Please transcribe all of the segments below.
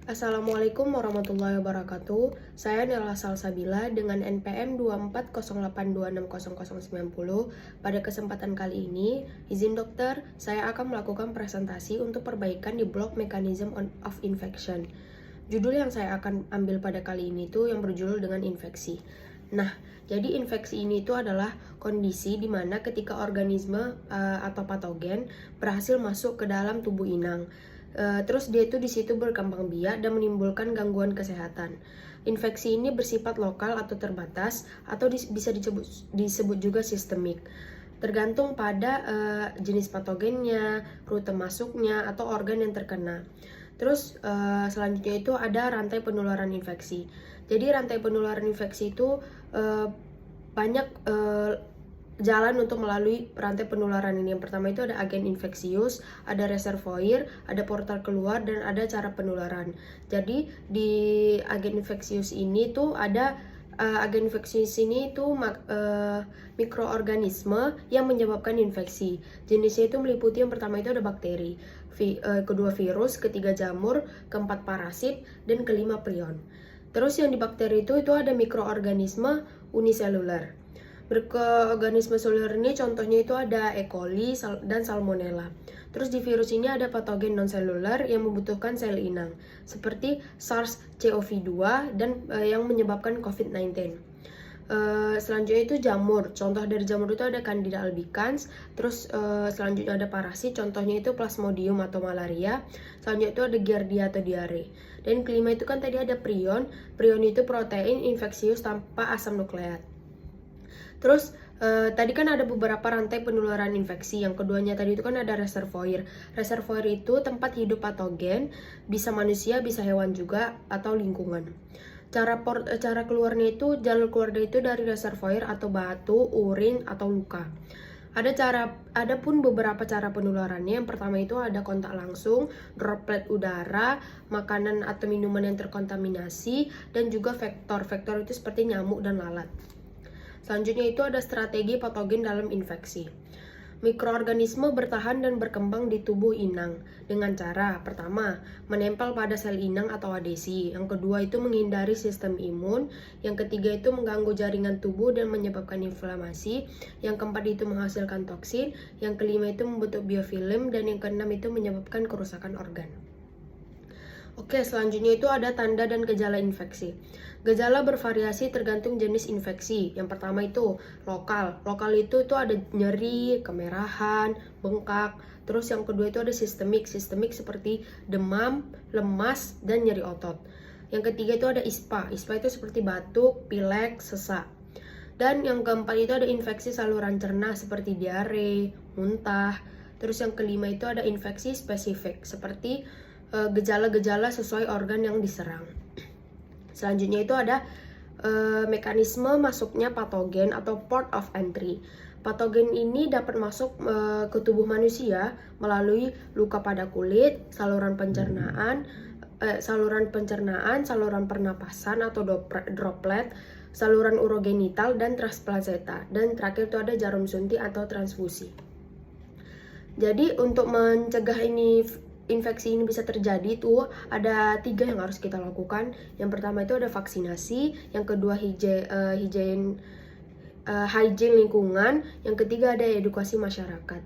Assalamualaikum warahmatullahi wabarakatuh. Saya Nela Salsabila dengan NPM 240826090. Pada kesempatan kali ini, izin dokter, saya akan melakukan presentasi untuk perbaikan di blok Mechanism of Infection. Judul yang saya akan ambil pada kali ini tuh yang berjudul dengan infeksi. Nah, jadi infeksi ini itu adalah kondisi di mana ketika organisme atau patogen berhasil masuk ke dalam tubuh inang. Terus dia itu di situ berkembang biak dan menimbulkan gangguan kesehatan. Infeksi ini bersifat lokal atau terbatas atau bisa disebut juga sistemik. Tergantung pada jenis patogennya, rute masuknya, atau organ yang terkena. Terus selanjutnya itu ada rantai penularan infeksi. Jadi rantai penularan infeksi itu banyak jalan untuk melalui rantai penularan ini. Yang pertama itu ada agen infeksius, ada reservoir, ada portal keluar, dan ada cara penularan. Jadi di agen infeksius ini tuh ada agen infeksius ini tuh mikroorganisme yang menyebabkan infeksi. Jenisnya itu meliputi yang pertama itu ada bakteri, kedua virus, ketiga jamur, keempat parasit, dan kelima prion. Terus yang di bakteri itu ada mikroorganisme uniseluler. Mikroorganisme seluler ini contohnya itu ada E. coli dan Salmonella. Terus di virus ini ada patogen non-seluler yang membutuhkan sel inang, seperti SARS-CoV-2 dan yang menyebabkan COVID-19. Selanjutnya itu jamur. Contoh dari jamur itu ada Candida albicans. Terus selanjutnya ada parasit. Contohnya itu Plasmodium atau malaria. Selanjutnya itu ada Giardia atau diare. Dan kelima itu kan tadi ada prion. Prion itu protein infeksius tanpa asam nukleat. Terus tadi kan ada beberapa rantai penularan infeksi. Yang keduanya tadi itu kan ada reservoir. Reservoir itu tempat hidup patogen, bisa manusia, bisa hewan juga, atau lingkungan. Cara keluarnya itu, jalur keluarnya itu dari reservoir atau batu, urin, atau luka. Ada pun beberapa cara penularannya. Yang pertama itu ada kontak langsung, droplet udara, makanan atau minuman yang terkontaminasi, dan juga vektor. Vektor itu seperti nyamuk dan lalat. Selanjutnya itu ada strategi patogen dalam infeksi. Mikroorganisme bertahan dan berkembang di tubuh inang dengan cara pertama, menempel pada sel inang atau adesi. Yang kedua itu menghindari sistem imun. Yang ketiga itu mengganggu jaringan tubuh dan menyebabkan inflamasi. Yang keempat itu menghasilkan toksin. Yang kelima itu membentuk biofilm. Dan yang keenam itu menyebabkan kerusakan organ. Oke, selanjutnya itu ada tanda dan gejala infeksi. Gejala bervariasi tergantung jenis infeksi. Yang pertama itu lokal. Lokal itu ada nyeri, kemerahan, bengkak. Terus yang kedua itu ada sistemik. Sistemik seperti demam, lemas, dan nyeri otot. Yang ketiga itu ada ISPA. ISPA itu seperti batuk, pilek, sesak. Dan yang keempat itu ada infeksi saluran cerna seperti diare, muntah. Terus yang kelima itu ada infeksi spesifik seperti gejala-gejala sesuai organ yang diserang. Selanjutnya itu ada mekanisme masuknya patogen atau port of entry. Patogen ini dapat masuk ke tubuh manusia melalui luka pada kulit, saluran pencernaan, saluran pernapasan atau droplet, saluran urogenital, dan transplasenta. Dan terakhir itu ada jarum suntik atau transfusi. Jadi untuk mencegah infeksi ini bisa terjadi tuh ada 3 yang harus kita lakukan. Yang pertama itu ada vaksinasi, yang kedua hygiene lingkungan, yang ketiga ada edukasi masyarakat.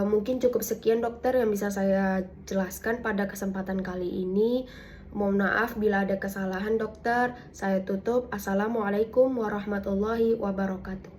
Mungkin cukup sekian dokter yang bisa saya jelaskan pada kesempatan kali ini. Mohon maaf bila ada kesalahan dokter. Saya tutup. Assalamualaikum warahmatullahi wabarakatuh.